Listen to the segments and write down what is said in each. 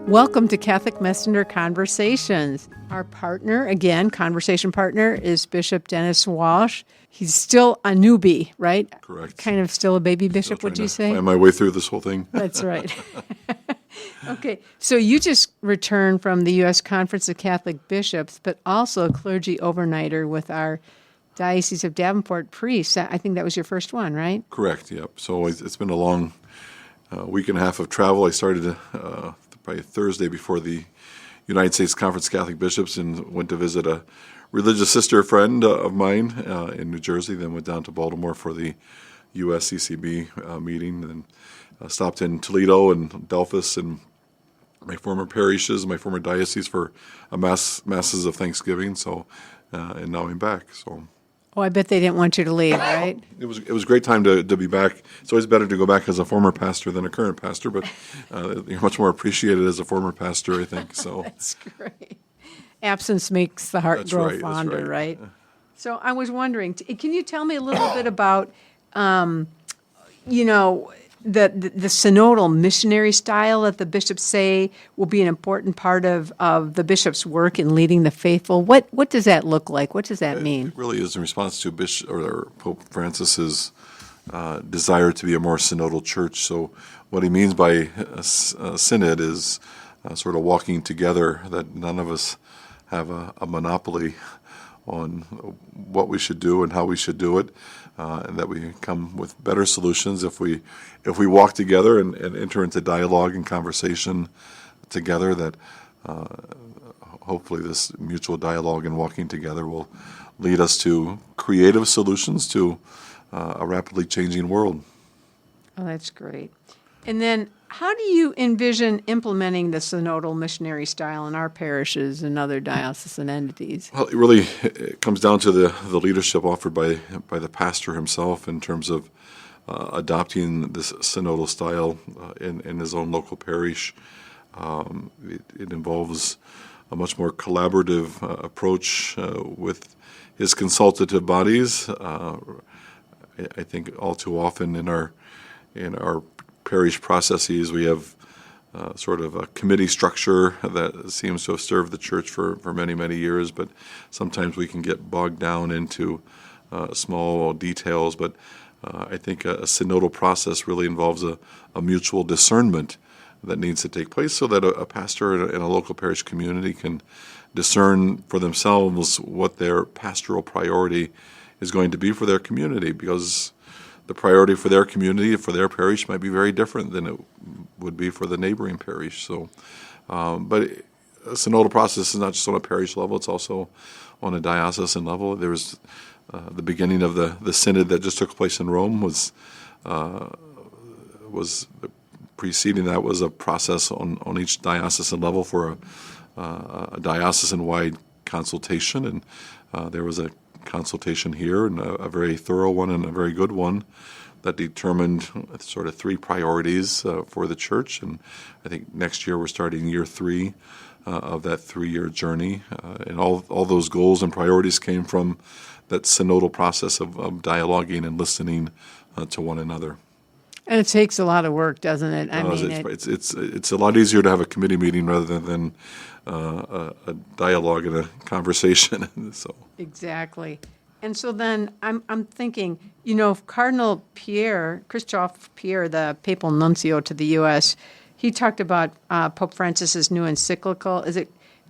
Welcome to Catholic Messenger Conversations. Our partner, again, conversation partner, is Bishop Dennis Walsh. He's still a newbie, right? Correct. Kind of still a baby bishop, would you say? Find my way through this whole thing. That's right. Okay, so you just returned from the U.S. Conference of Catholic Bishops, but also a clergy overnighter with our Diocese of Davenport priests. I think that was your first one, right? Correct, yep. So it's been a long week and a half of travel. I started probably Thursday before the United States Conference of Catholic Bishops and went to visit a religious sister friend of mine in New Jersey, then went down to Baltimore for the USCCB meeting, and stopped in Toledo and Delphus and my former parishes, my former diocese for masses of Thanksgiving. So, and now I'm back. So. Oh, I bet they didn't want you to leave, right? It was a great time to be back. It's always better to go back as a former pastor than a current pastor, but you're much more appreciated as a former pastor, I think. So That's great. Absence makes the heart grow right, fonder, right? So I was wondering, can you tell me a little bit about, the synodal missionary style that the bishops say will be an important part of the bishop's work in leading the faithful? What does that look like? What does that mean? It really is in response to Pope Francis's desire to be a more synodal church. So what he means by a synod is sort of walking together, that none of us have a monopoly on what we should do and how we should do it, and that we come with better solutions if we walk together and enter into dialogue and conversation together, that hopefully this mutual dialogue and walking together will lead us to creative solutions to a rapidly changing world. Oh, that's great. And then how do you envision implementing the synodal missionary style in our parishes and other diocesan entities? Well, it comes down to the leadership offered by the pastor himself in terms of adopting this synodal style in his own local parish. It involves a much more collaborative approach with his consultative bodies. I think all too often in our parish processes we have sort of a committee structure that seems to have served the church for many, many years, but sometimes we can get bogged down into small details. But I think a synodal process really involves a mutual discernment that needs to take place so that a pastor in a local parish community can discern for themselves what their pastoral priority is going to be for their community, because the priority for their community, for their parish, might be very different than it would be for the neighboring parish. So, but a synodal process is not just on a parish level; it's also on a diocesan level. There's the beginning of the synod that just took place in Rome was preceding that was a process on each diocesan level for a diocesan-wide consultation, and there was a consultation here, and a very thorough one and a very good one that determined sort of three priorities for the church. And I think next year we're starting year 3 of that 3-year journey, and all those goals and priorities came from that synodal process of dialoguing and listening to one another. And it takes a lot of work, doesn't it? It's a lot easier to have a committee meeting rather than a dialogue and a conversation. So exactly. And so then I'm thinking, Cardinal Christophe Pierre, the papal nuncio to the U.S., he talked about Pope Francis's new encyclical.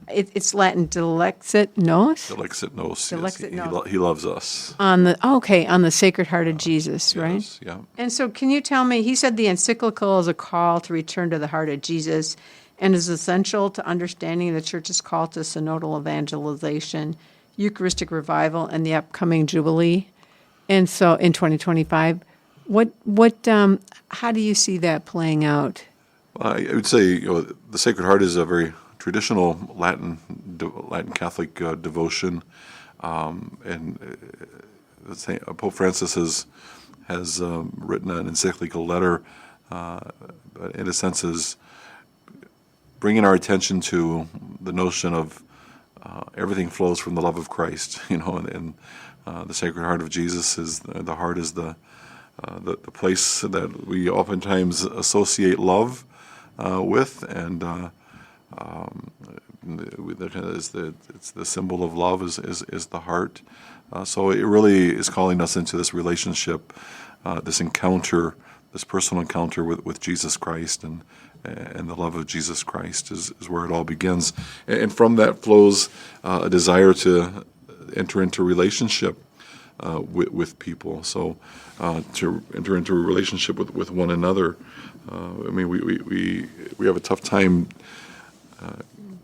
It's Latin, Dilexit Nos? Dilexit Nos. Dilexit Yes. Nos. He loves us. On the Sacred Heart of Jesus, right? Yes, yeah. And so can you tell me, he said the encyclical is a call to return to the heart of Jesus and is essential to understanding the Church's call to synodal evangelization, Eucharistic revival, and the upcoming Jubilee. And so in 2025, how do you see that playing out? Well, I would say the Sacred Heart is a very traditional Latin Catholic devotion, and Pope Francis has written an encyclical letter, but in a sense is bringing our attention to the notion of everything flows from the love of Christ, and the Sacred Heart of Jesus is the heart is the place that we oftentimes associate love with, and It's the symbol of love is the heart. So it really is calling us into this relationship, this encounter, this personal encounter with Jesus Christ, and the love of Jesus Christ is where it all begins. And from that flows a desire to enter into relationship with people. So to enter into a relationship with one another. I mean, we have a tough time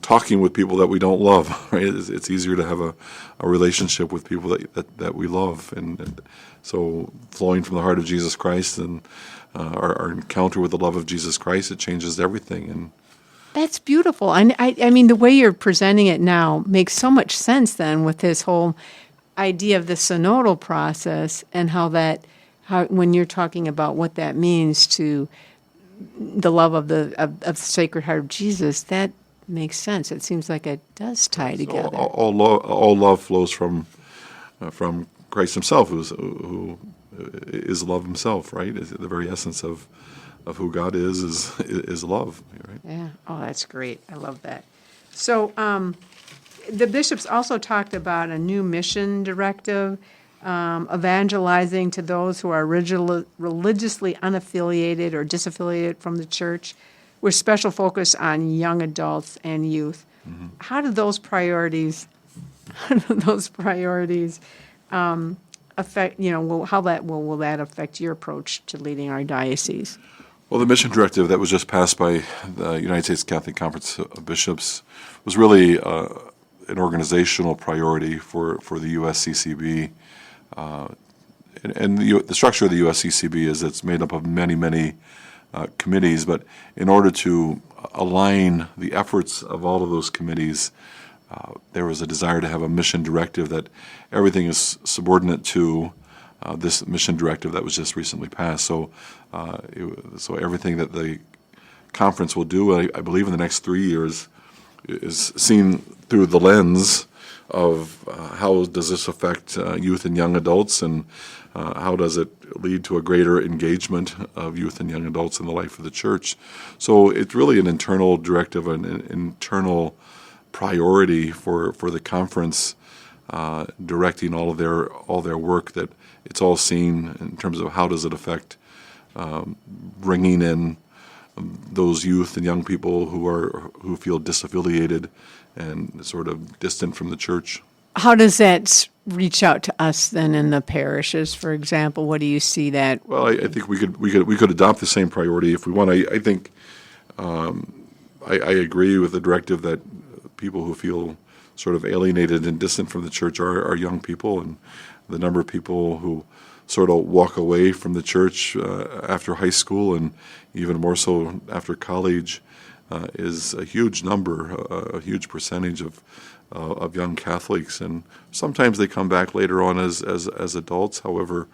talking with people that we don't love, right? It's easier to have a relationship with people that we love. And so flowing from the heart of Jesus Christ and our encounter with the love of Jesus Christ, it changes everything. And That's beautiful. And I mean, the way you're presenting it now makes so much sense then with this whole idea of the synodal process and how when you're talking about what that means to the love of the Sacred Heart of Jesus, that makes sense. It seems like it does tie together. All love flows from Christ Himself, who is love Himself, right? The very essence of who God is love, right? Yeah. Oh, that's great. I love that. So the bishops also talked about a new mission directive, evangelizing to those who are religiously unaffiliated or disaffiliated from the church, with special focus on young adults and youth. Mm-hmm. How do those priorities affect? How will that affect your approach to leading our diocese? Well, the mission directive that was just passed by the United States Catholic Conference of Bishops was really an organizational priority for the USCCB. And the structure of the USCCB is it's made up of many committees, but in order to align the efforts of all of those committees, there was a desire to have a mission directive that everything is subordinate to this mission directive that was just recently passed. So everything that the conference will do, I believe in the next 3 years, is seen through the lens of how does this affect youth and young adults, and how does it lead to a greater engagement of youth and young adults in the life of the church. So it's really an internal directive, an internal priority for the conference, directing all their work, that it's all seen in terms of how does it affect bringing in those youth and young people who feel disaffiliated and sort of distant from the church. How does that reach out to us then in the parishes, for example? What do you see that? Well, I think we could adopt the same priority if we want. I think I agree with the directive that people who feel sort of alienated and distant from the church are young people, and the number of people who sort of walk away from the church after high school and even more so after college is a huge number, a huge percentage of young Catholics, and sometimes they come back later on as adults. However,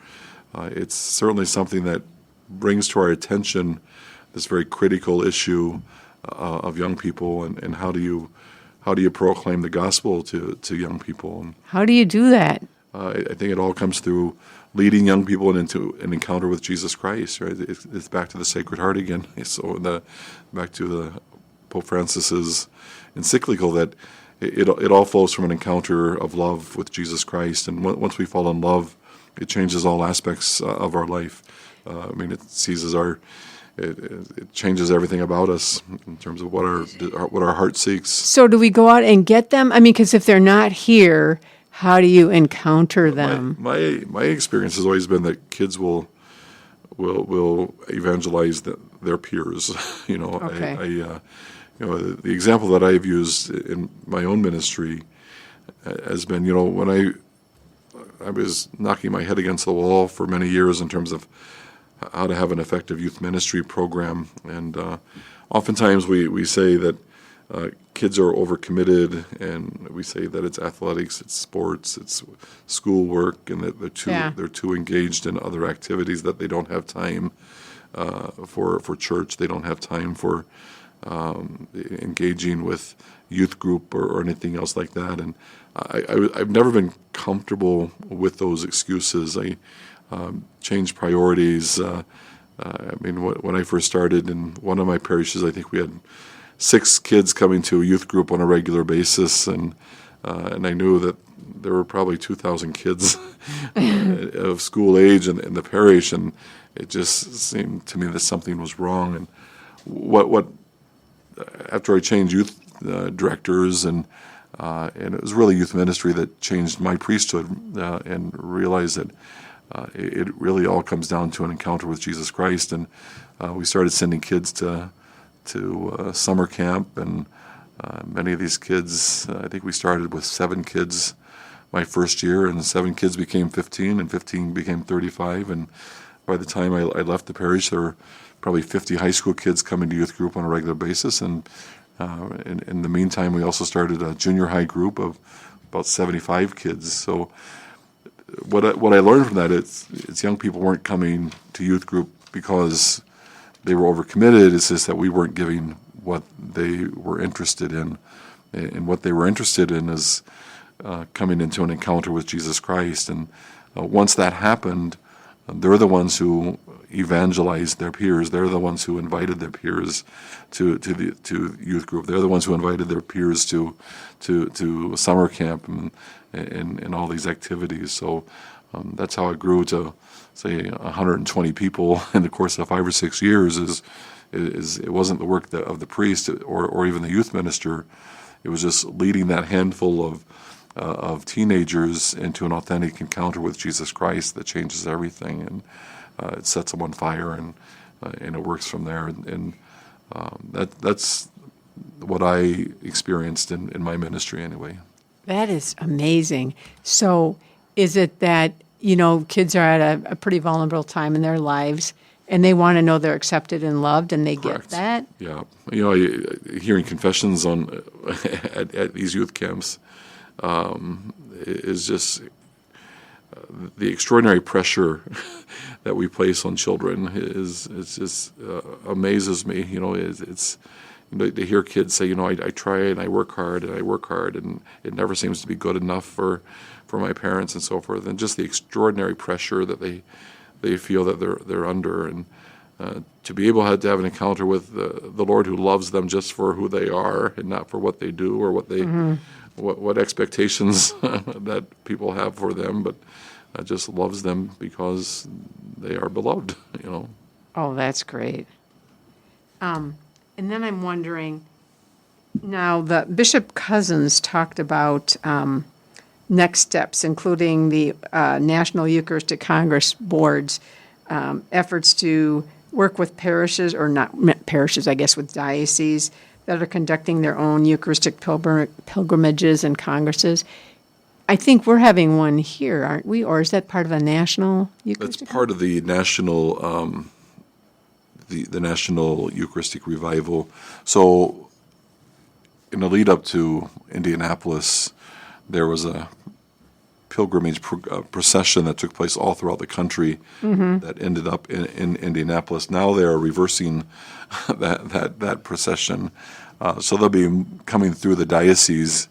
it's certainly something that brings to our attention this very critical issue of young people, and how do you proclaim the gospel to young people? And how do you do that? I think it all comes through leading young people into an encounter with Jesus Christ. Right? It's back to the Sacred Heart again. So back to the Pope Francis's encyclical that it all flows from an encounter of love with Jesus Christ. And once we fall in love, it changes all aspects of our life. It seizes it changes everything about us in terms of what our heart seeks. So do we go out and get them? I mean, because if they're not here, how do you encounter them? My experience has always been that kids will evangelize their peers. Okay. The example that I've used in my own ministry has been, when I was knocking my head against the wall for many years in terms of how to have an effective youth ministry program, and oftentimes we say that kids are overcommitted, and we say that it's athletics, it's sports, it's schoolwork, and that they're too engaged in other activities, that they don't have time for church, they don't have time for engaging with youth group or anything else like that. And I've never been comfortable with those excuses. I changed priorities. When I first started in one of my parishes, I think we had 6 kids coming to a youth group on a regular basis, and I knew that there were probably 2,000 kids of school age in the parish, and it just seemed to me that something was wrong. And what after I changed youth directors, and it was really youth ministry that changed my priesthood, and realized that it really all comes down to an encounter with Jesus Christ. And we started sending kids to summer camp, and many of these kids, I think we started with 7 kids my first year, and 7 kids became 15, and 15 became 35, and by the time I left the parish, there were probably 50 high school kids coming to youth group on a regular basis, and in the meantime, we also started a junior high group of about 75 kids. So what I learned from that, it's young people weren't coming to youth group because they were overcommitted. It's just that we weren't giving what they were interested in. And what they were interested in is coming into an encounter with Jesus Christ. And once that happened, they're the ones who evangelized their peers. They're the ones who invited their peers to youth group. They're the ones who invited their peers to summer camp and all these activities. So that's how it grew to, say, 120 people in the course of 5 or 6 years. Is it wasn't the work of the priest or even the youth minister. It was just leading that handful of teenagers into an authentic encounter with Jesus Christ that changes everything, and it sets them on fire, and it works from there. And that's what I experienced in my ministry anyway. That is amazing. So is it that, kids are at a pretty vulnerable time in their lives, and they want to know they're accepted and loved, and they Correct. get that? Yeah. Hearing confessions at these youth camps is just the extraordinary pressure that we place on children is just amazes me. It's to hear kids say, I try and I work hard and it never seems to be good enough for my parents and so forth, and just the extraordinary pressure that they feel that they're under, and to be able to have an encounter with the Lord, who loves them just for who they are and not for what they do or what they what expectations that people have for them, but just loves them because they are beloved. Oh, that's great. And then I'm wondering, now the Bishop Cousins talked about next steps, including the National Eucharistic Congress Board's efforts to work with parishes, or not parishes, I guess, with dioceses that are conducting their own Eucharistic pilgrimages and congresses. I think we're having one here, aren't we? Or is that part of a national Eucharistic? That's part of the national the National Eucharistic Revival. So in the lead up to Indianapolis, there was a pilgrimage procession that took place all throughout the country that ended up in Indianapolis. Now they are reversing that procession. So they'll be coming through the diocese.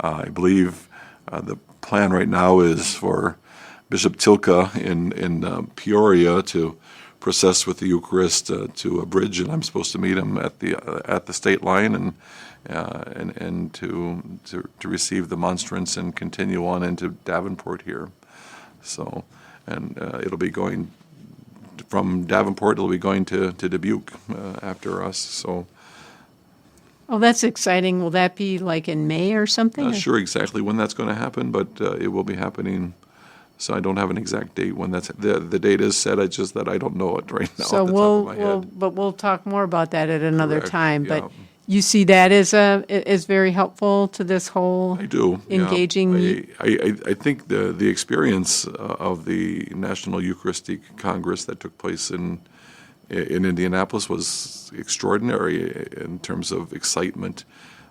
I believe the plan right now is for Bishop Tilka in Peoria to process with the Eucharist to a bridge, and I'm supposed to meet him at the state line and to receive the monstrance and continue on into Davenport here. So, and it'll be going from Davenport. It'll be going to Dubuque after us. So. Oh, that's exciting. Will that be like in May or something? Not sure exactly when that's going to happen, but it will be happening. So I don't have an exact date when that's the date is set. It's just that I don't know it right now. So off the top of my head. But we'll talk more about that at another Correct, time. yeah. But you see that as very helpful to this whole I do engaging. Yeah. I think the experience of the National Eucharistic Congress that took place in Indianapolis was extraordinary in terms of excitement.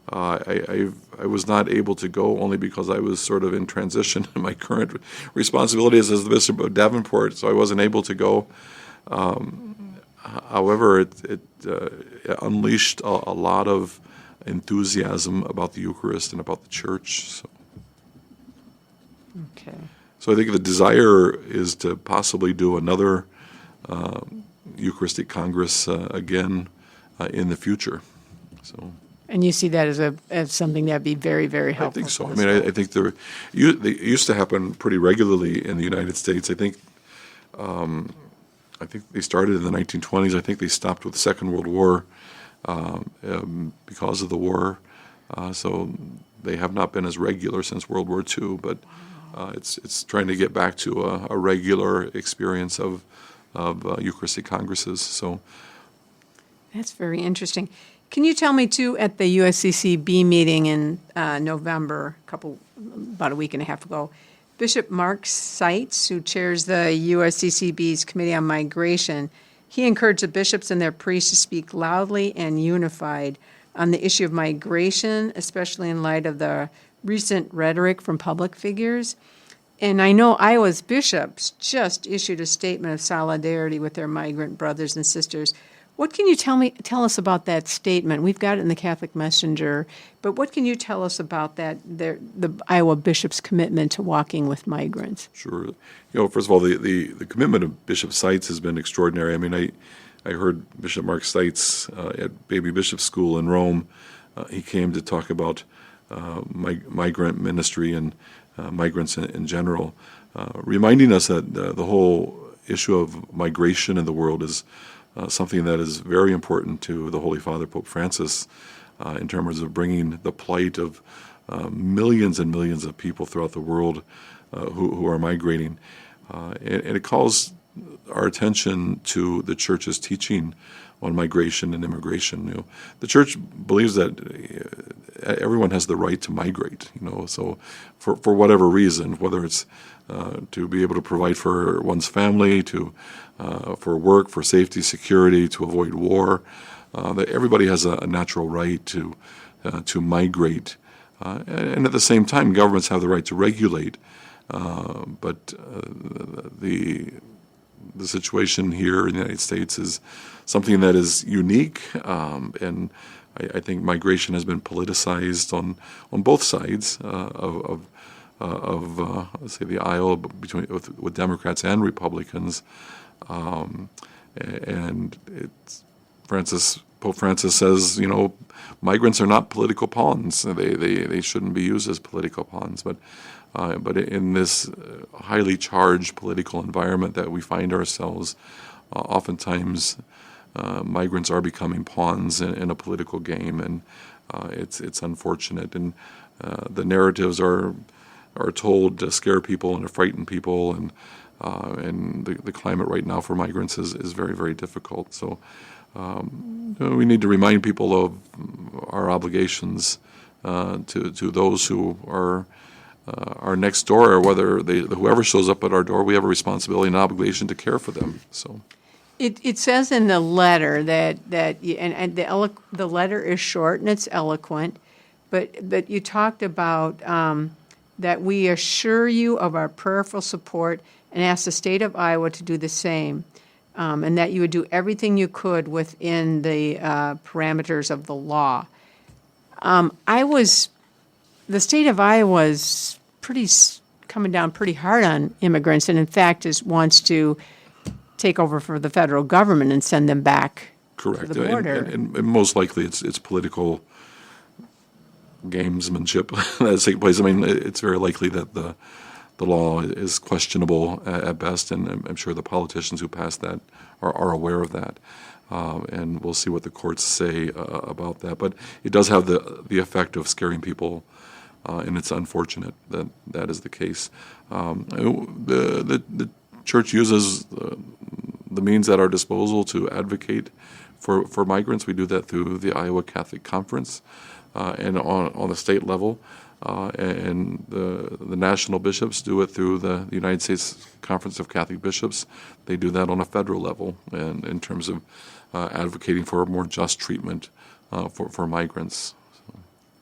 I was not able to go only because I was sort of in transition in my current responsibilities as the Bishop of Davenport, so I wasn't able to go. However, it unleashed a lot of enthusiasm about the Eucharist and about the Church. Okay. So I think the desire is to possibly do another Eucharistic Congress again in the future. So And you see that as something that'd be very, very I helpful. think so. for I us mean, all. I think they used to happen pretty regularly in the United States. I think they started in the 1920s. I think they stopped with the Second World War because of the war. So they have not been as regular since World War II. But it's trying to get back to a regular experience of Eucharistic congresses. So That's very interesting. Can you tell me too, at the USCCB meeting in November, about a week and a half ago, Bishop Mark Seitz, who chairs the USCCB's Committee on Migration, he encouraged the bishops and their priests to speak loudly and unified on the issue of migration, especially in light of the recent rhetoric from public figures. And I know Iowa's bishops just issued a statement of solidarity with their migrant brothers and sisters. What can you tell us about that statement? We've got it in the Catholic Messenger, but what can you tell us about that, the Iowa bishops' commitment to walking with migrants? sure. First of all, the commitment of Bishop Seitz has been extraordinary. I mean, I heard Bishop Mark Seitz at Baby Bishop School in Rome. He came to talk about migrant ministry and migrants in general, reminding us that the whole issue of migration in the world is something that is very important to the Holy Father, Pope Francis, in terms of bringing the plight of millions and millions of people throughout the world who are migrating. And it calls our attention to the Church's teaching on migration and immigration. The Church believes that everyone has the right to migrate. So for whatever reason, whether it's to be able to provide for one's family, for work, for safety, security, to avoid war, that everybody has a natural right to migrate. And at the same time, governments have the right to regulate. But the situation here in the United States is something that is unique, and I think migration has been politicized on both sides of let's say the aisle with Democrats and Republicans, and Pope Francis says, migrants are not political pawns. They shouldn't be used as political pawns, but in this highly charged political environment that we find ourselves, oftentimes migrants are becoming pawns in a political game, and it's unfortunate. And the narratives are told to scare people and to frighten people, and the climate right now for migrants is very, very difficult. So we need to remind people of our obligations to those who are next door, or whoever shows up at our door. We have a responsibility and obligation to care for them. So. It says in the letter that the letter is short and it's eloquent, but you talked about that we assure you of our prayerful support and ask the state of Iowa to do the same, and that you would do everything you could within the parameters of the law. The state of Iowa is coming down pretty hard on immigrants, and in fact wants to take over for the federal government and send them back Correct. to the border. And most likely it's political gamesmanship that's taking place. I mean, it's very likely that the law is questionable at best, and I'm sure the politicians who passed that are aware of that. And we'll see what the courts say about that. But it does have the effect of scaring people, and it's unfortunate that that is the case. The Church uses the means at our disposal to advocate for migrants. We do that through the Iowa Catholic Conference, and on the state level, and the national bishops do it through the United States Conference of Catholic Bishops. They do that on a federal level, and in terms of advocating for a more just treatment for migrants.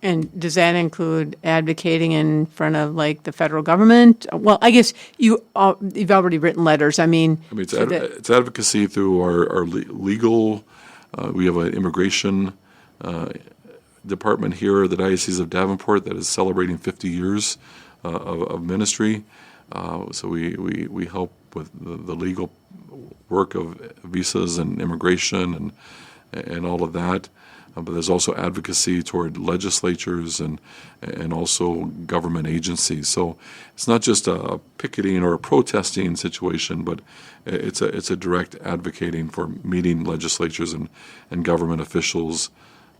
And does that include advocating in front of the federal government? Well, I guess you've already written letters. I mean, it's advocacy through our legal. We have an immigration department here at the Diocese of Davenport that is celebrating 50 years of ministry. So we help with the legal work of visas and immigration and all of that. but there's also advocacy toward legislatures and also government agencies. So it's not just a picketing or a protesting situation, but it's a direct advocating for meeting legislatures and government officials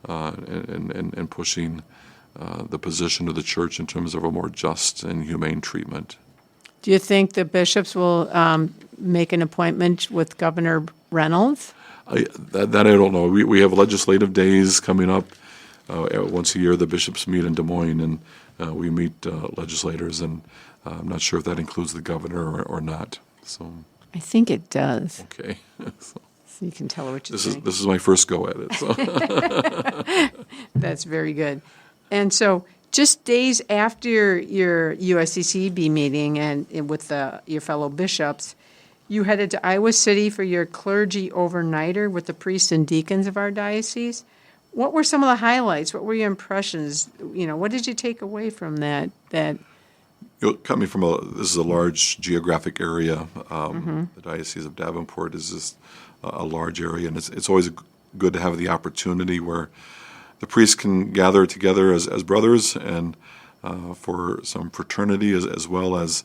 and pushing the position of the church in terms of a more just and humane treatment. Do you think the bishops will make an appointment with Governor Reynolds? That I don't know. We have legislative days coming up. Once a year, the bishops meet in Des Moines, and we meet legislators, and I'm not sure if that includes the governor or not. So I think it does. okay. So You can tell her what you think. this is my first go at it. So. That's very good. And so just days after your USCCB meeting and with your fellow bishops, you headed to Iowa City for your clergy overnighter with the priests and deacons of our diocese. What were some of the highlights? What were your impressions? What did you take away from that? Coming from this is a large geographic area. The Diocese of Davenport is just a large area, and it's always good to have the opportunity where the priests can gather together as brothers and for some fraternity as well as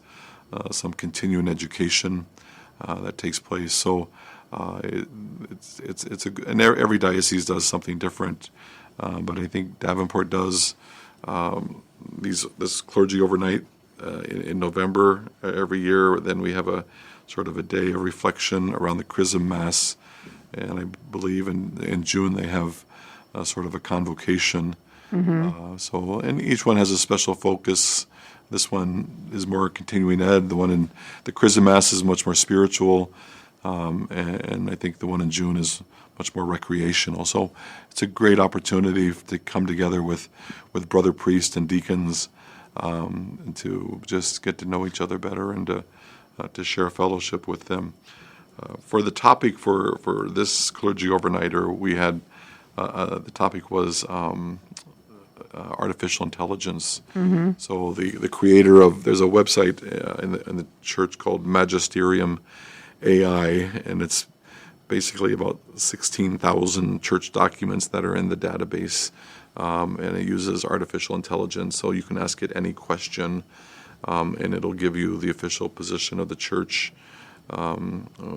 some continuing education that takes place. So and every diocese does something different, but I think Davenport does this clergy overnight in November every year. Then we have a sort of a day of reflection around the Chrism Mass, and I believe in June they have sort of a convocation. And each one has a special focus. This one is more continuing ed. The one in the Chrism Mass is much more spiritual, and I think the one in June is much more recreational. So it's a great opportunity to come together with brother priests and deacons and to just get to know each other better and to share fellowship with them. For the topic for this clergy overnighter, we had the topic was artificial intelligence. So the creator of, there's a website in the church called Magisterium AI, and it's basically about 16,000 church documents that are in the database, and it uses artificial intelligence. So you can ask it any question, and it'll give you the official position of the church.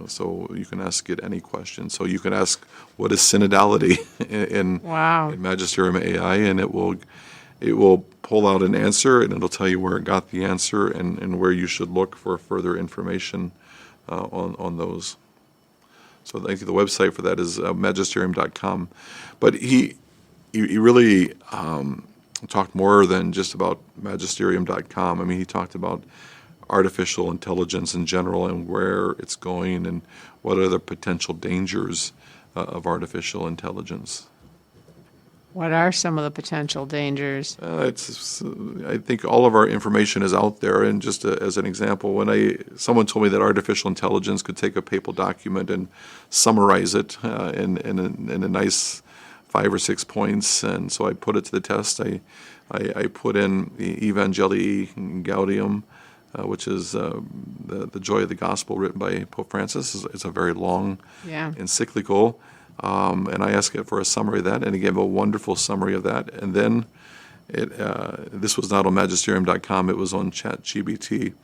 So you can ask it any question. So you can ask, what is synodality in Magisterium AI, and it will pull out an answer, and it'll tell you where it got the answer and where you should look for further information on those. So I think the website for that is magisterium.com. But he really talked more than just about magisterium.com. I mean, he talked about artificial intelligence in general and where it's going and what are the potential dangers of artificial intelligence. What are some of the potential dangers? I think all of our information is out there, and just as an example, when someone told me that artificial intelligence could take a papal document and summarize it in a nice 5 or 6 points, and so I put it to the test. I put in the Evangelii Gaudium, which is the Joy of the Gospel written by Pope Francis. It's a very long encyclical, and I asked it for a summary of that, and it gave a wonderful summary of that. And then this was not on magisterium.com, it was on ChatGPT.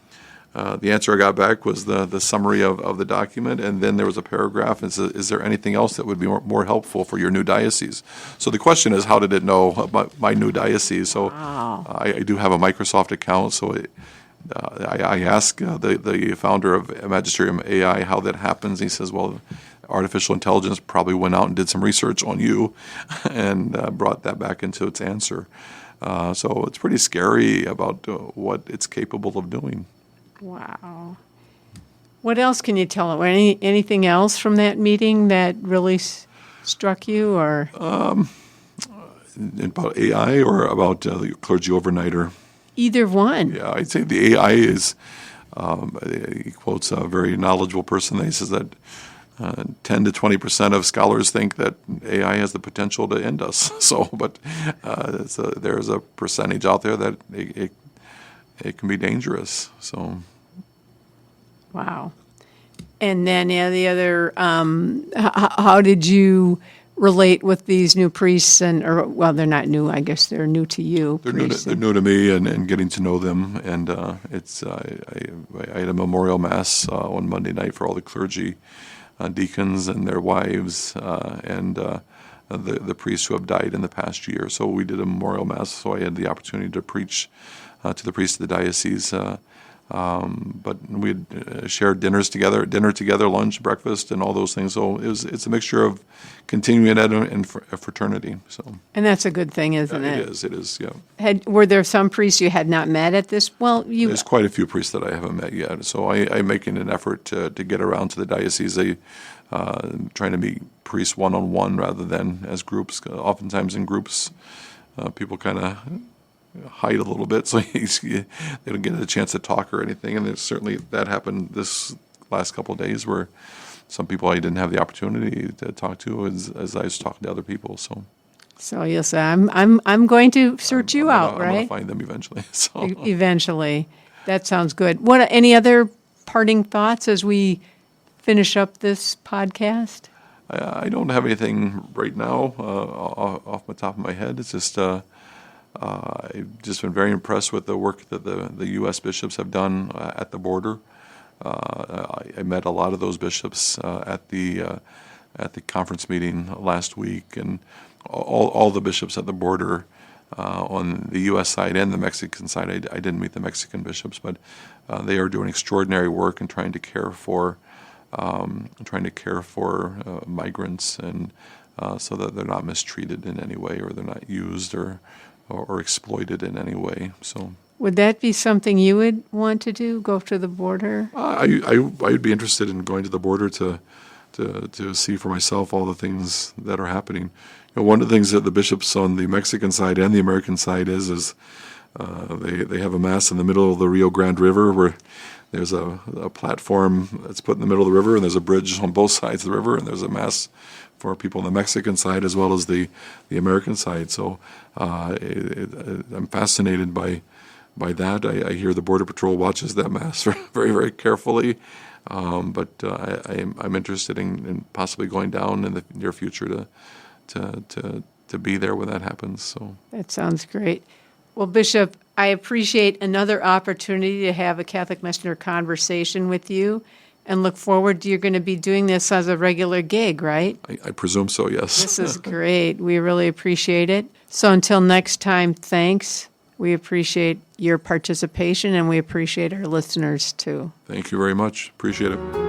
The answer I got back was the summary of the document, and then there was a paragraph and said, is there anything else that would be more helpful for your new diocese? So the question is, how did it know about my new diocese? So I do have a Microsoft account, so I asked the founder of Magisterium AI how that happens. He says, well, artificial intelligence probably went out and did some research on you and brought that back into its answer. So it's pretty scary about what it's capable of doing. Wow. What else can you tell them? Anything else from that meeting that really struck you? Or about AI or about the clergy overnighter? Either one. Yeah, I'd say the AI is, he quotes a very knowledgeable person. He says that 10 to 20% of scholars think that AI has the potential to end us. So, but there's a percentage out there that it can be dangerous. So, wow. And then the other, how did you? relate with these new priests well, they're not new, I guess they're new to you. They're new to me, and getting to know them. And I had a memorial mass on Monday night for all the clergy, deacons and their wives, and the priests who have died in the past year. So we did a memorial mass. So I had the opportunity to preach to the priests of the diocese. But we had shared dinner together, lunch, breakfast, and all those things. So it's a mixture of continuing ed and fraternity. So, and that's a good thing, isn't it? It is, yeah. Were there some priests you had not met at this? Well, There's quite a few priests that I haven't met yet. So I'm making an effort to get around to the diocese. Trying to meet priests one-on-one rather than as groups. Oftentimes in groups, people kind of hide a little bit, so they don't get a chance to talk or anything. And certainly that happened this last couple of days, where some people I didn't have the opportunity to talk to as I was talking to other people. So you'll say, I'm going to search you out, right? I'm going to find them eventually. So. Eventually, that sounds good. Any other parting thoughts as we finish up this podcast? I don't have anything right now off the top of my head. It's just. I've just been very impressed with the work that the U.S. bishops have done at the border. I met a lot of those bishops at the conference meeting last week, and all the bishops at the border on the U.S. side and the Mexican side. I didn't meet the Mexican bishops, but they are doing extraordinary work and trying to care for migrants, and so that they're not mistreated in any way, or they're not used or exploited in any way. So, would that be something you would want to do? Go to the border? I would be interested in going to the border to see for myself all the things that are happening. One of the things that the bishops on the Mexican side and the American side is they have a mass in the middle of the Rio Grande River, where there's a platform that's put in the middle of the river, and there's a bridge on both sides of the river, and there's a mass for people on the Mexican side as well as the American side. So I'm fascinated by that. I hear the Border Patrol watches that mass very, very carefully. But I'm interested in possibly going down in the near future to be there when that happens. So that sounds great. Well, Bishop, I appreciate another opportunity to have a Catholic Messenger conversation with you, and look forward to you're going to be doing this as a regular gig, right? I presume so, yes. This is great. We really appreciate it. So until next time, thanks. We appreciate your participation, and we appreciate our listeners too. Thank you very much. Appreciate it.